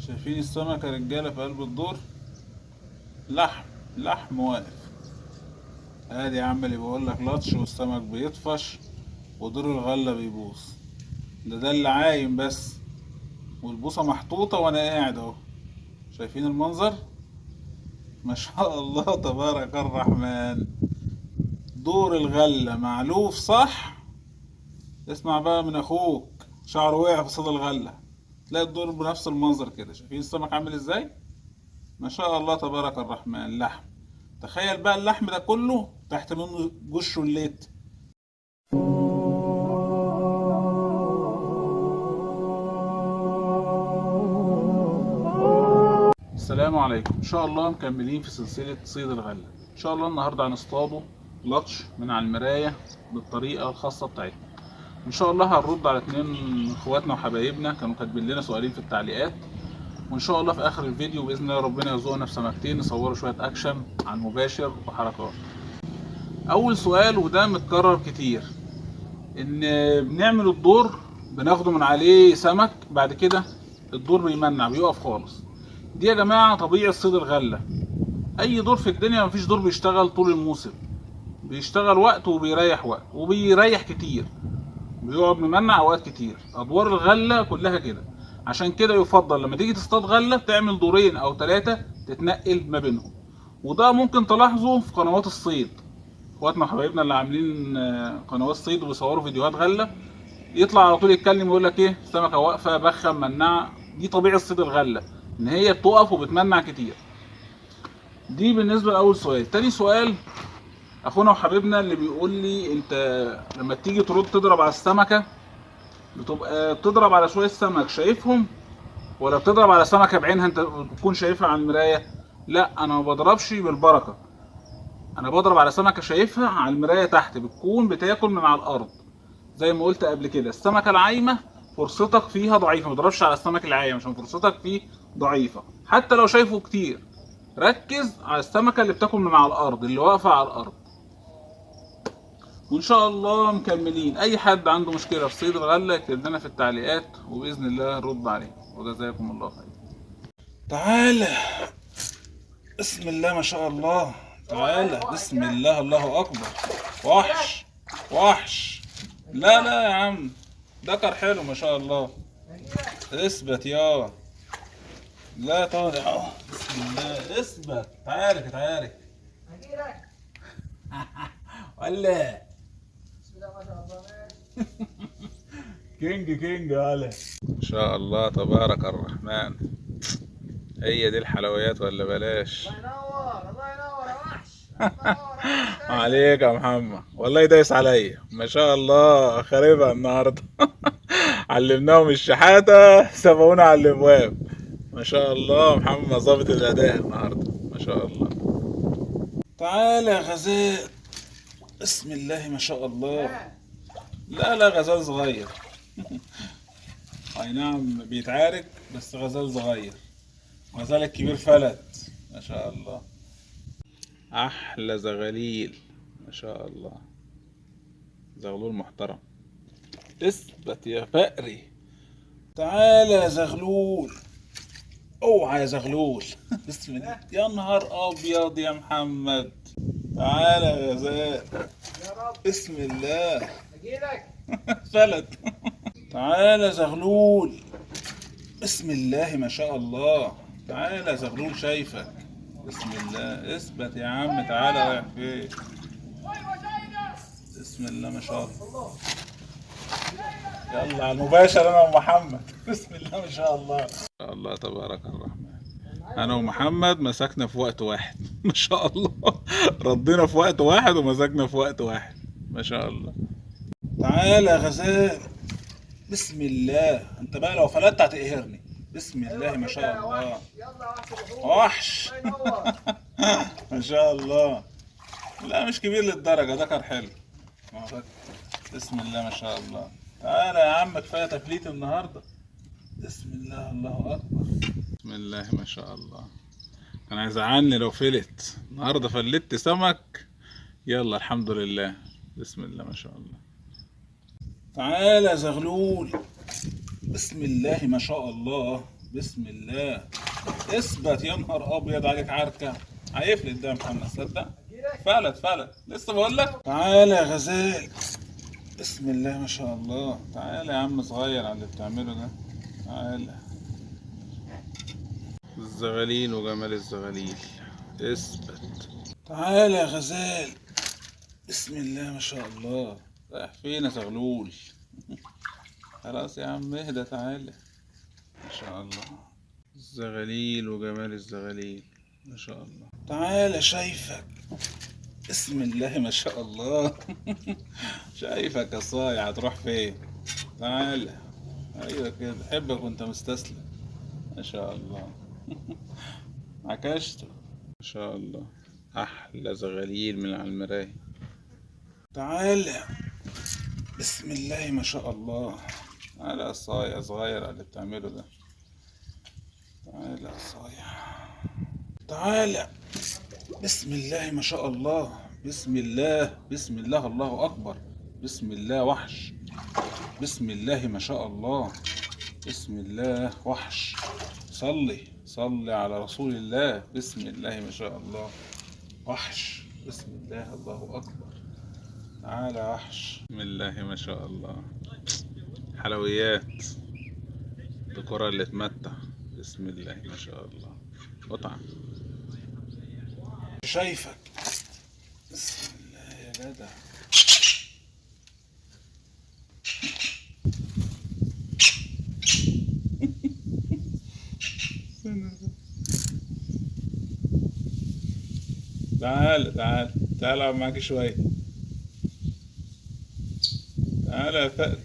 شايفين السمكة رجالة في قلب الدور؟ لحم واقف. ادي يا عم اللي بيقولك لطش والسمك بيطفش ودور الغلة بيبوظ. ده اللي عايم بس، والبوصة محطوطة وانا قاعد اهو. شايفين المنظر؟ ما شاء الله تبارك الرحمن. دور الغلة معلوف صح. اسمع بقى من اخوك، شعره وقع في صدى الغلة، تلاقي الدور بنفس المنظر كده. شايفين السمك عامل ازاي؟ ما شاء الله تبارك الرحمن. لحم. تخيل بقى اللحم ده كله تحت منه جوش الليت. السلام عليكم. ان شاء الله مكملين في سلسلة صيد الغلة. ان شاء الله النهاردة هنصطاده لطش من على المراية بالطريقة الخاصة بتاعتنا. ان شاء الله هنرد على 2 من اخواتنا وحبايبنا كانوا كاتبين لنا سؤالين في التعليقات. وان شاء الله في اخر الفيديو باذن الله ربنا يرزقنا في سمكتين نصوروا شوية اكشن عن مباشر وحركات. اول سؤال وده متكرر كتير، ان بنعمل الدور بناخده من عليه سمك، بعد كده الدور بيمنع بيقف خالص. دي يا جماعة طبيعة صيد الغلة. اي دور في الدنيا مفيش دور بيشتغل طول الموسم، بيشتغل وقت وبيريح وقت وبيريح كتير، بيقعد ممنع اوقات كتير. ادوار الغلة كلها كده. عشان كده يفضل لما تيجي تصطاد غلة تعمل دورين او 3 تتنقل ما بينهم. وده ممكن تلاحظه في قنوات الصيد. اخواتنا وحبايبنا اللي عاملين قنوات صيد وبيصوروا فيديوهات غلة، يطلع على طول يتكلم ويقول لك ايه، السمكة واقفة بخم مناعة. دي طبيعة صيد الغلة، ان هي بتقف وبتمنع كتير. دي بالنسبة لأول سؤال. تاني سؤال، اخونا وحبيبنا اللي بيقول لي انت لما تيجي ترد تضرب على السمكة بتبقى بتضرب على شوية سمك شايفهم، ولا بتضرب على سمكة بعينها انت بتكون شايفها على المراية؟ لا، انا ما بضربش بالبركة، انا بضرب على سمكة شايفها على المراية تحت، بتكون بتاكل من على الارض. زي ما قلت قبل كده، السمكة العايمة فرصتك فيها ضعيفة، ما تضربش على السمك العايم عشان فرصتك فيه ضعيفة. حتى لو شايفه كتير ركز على السمكة اللي بتاكل من على الارض، اللي واقفة على الارض. وان شاء الله مكملين. اي حد عنده مشكلة في صيد الغلة يكتب لنا في التعليقات وباذن الله نرد عليه. وجزاكم الله خير. تعالى، بسم الله ما شاء الله. تعالى بسم الله، الله اكبر. وحش وحش. لا يا عم، ذكر حلو ما شاء الله. اثبت يا، لا طالع اهو. بسم الله اثبت. تعالى ولا كينج يالا. ما شاء الله تبارك الرحمن. هي دي الحلويات ولا بلاش؟ الله ينور الله ينور يا وحش. عليك يا محمد، والله دايس عليا ما شاء الله. خاربها النهارده. علمناهم الشحاته سبقونا على الابواب. ما شاء الله محمد ظابط الاداء النهارده ما شاء الله. تعالى يا غزال، بسم الله ما شاء الله. لا غزال صغير. اي نعم بيتعارك بس غزال صغير. غزال الكبير فلت ما شاء الله. احلى زغاليل ما شاء الله. زغلول محترم. اثبت يا فقري. تعالى يا زغلول. اوعى يا زغلول. بسم الله. يا نهار ابيض يا محمد. تعالى يا غزال. بسم الله. اجيلك. فلت. تعالى يا زغلول. بسم الله ما شاء الله. تعالى يا زغلول شايفك. بسم الله. اثبت يا عم. تعالى رايح فين؟ بسم الله ما شاء الله. يلا على المباشر انا ومحمد. بسم الله ما شاء الله. ما شاء الله تبارك الرحمن. انا ومحمد مسكنا في وقت واحد. ما شاء الله. ردينا في وقت واحد ومسكنا في وقت واحد ما شاء الله. تعالى يا غزال. بسم الله. انت بقى لو فلتت هتقهرني. بسم الله ما شاء الله. وحش. ما شاء الله. لا مش كبير للدرجة، ذكر حلو. بسم الله ما شاء الله. تعالى يا عم، كفاية تفليت النهاردة. بسم الله الله أكبر. بسم الله ما شاء الله. كان هيزعلني لو فلت النهاردة، فلت سمك. يلا الحمد لله. بسم الله ما شاء الله. تعالى يا زغلول. بسم الله ما شاء الله. بسم الله. اثبت يا نهار ابيض عليك عركه. هيفلت ده يا محمد، صدق. فلت لسه بقول لك. تعالى يا غزال. بسم الله ما شاء الله. تعالى يا عم صغير على اللي بتعمله ده. تعالى. الزغاليل وجمال الزغاليل. اثبت. تعالى يا غزال. بسم الله ما شاء الله. رايح فين يا زغلول؟ خلاص يا عم اهدى. تعالى ما شاء الله. الزغاليل وجمال الزغاليل ما شاء الله. تعالى شايفك. بسم الله ما شاء الله. شايفك يا صايع، هتروح فين؟ تعالى. ايوه كده، بحبك وانت مستسلم. ما شاء الله. عكشته. ما شاء الله. احلى زغاليل من على المراية. تعالى. بسم الله ما شاء الله. تعالى يا صايع صغير على اللي بتعمله ده. تعالى يا صايع. تعالى. بسم الله ما شاء الله. بسم الله بسم الله الله أكبر. بسم الله وحش. بسم الله ما شاء الله. بسم الله وحش. صلي على رسول الله. بسم الله ما شاء الله. وحش. بسم الله الله أكبر. تعالى وحش. بسم الله ما شاء الله. حلويات. الكرة اللي تمتع. بسم الله ما شاء الله. قطعة. شايفك. بسم الله يا جدع. تعال اقعد معاك شوية. تعال يا فقر.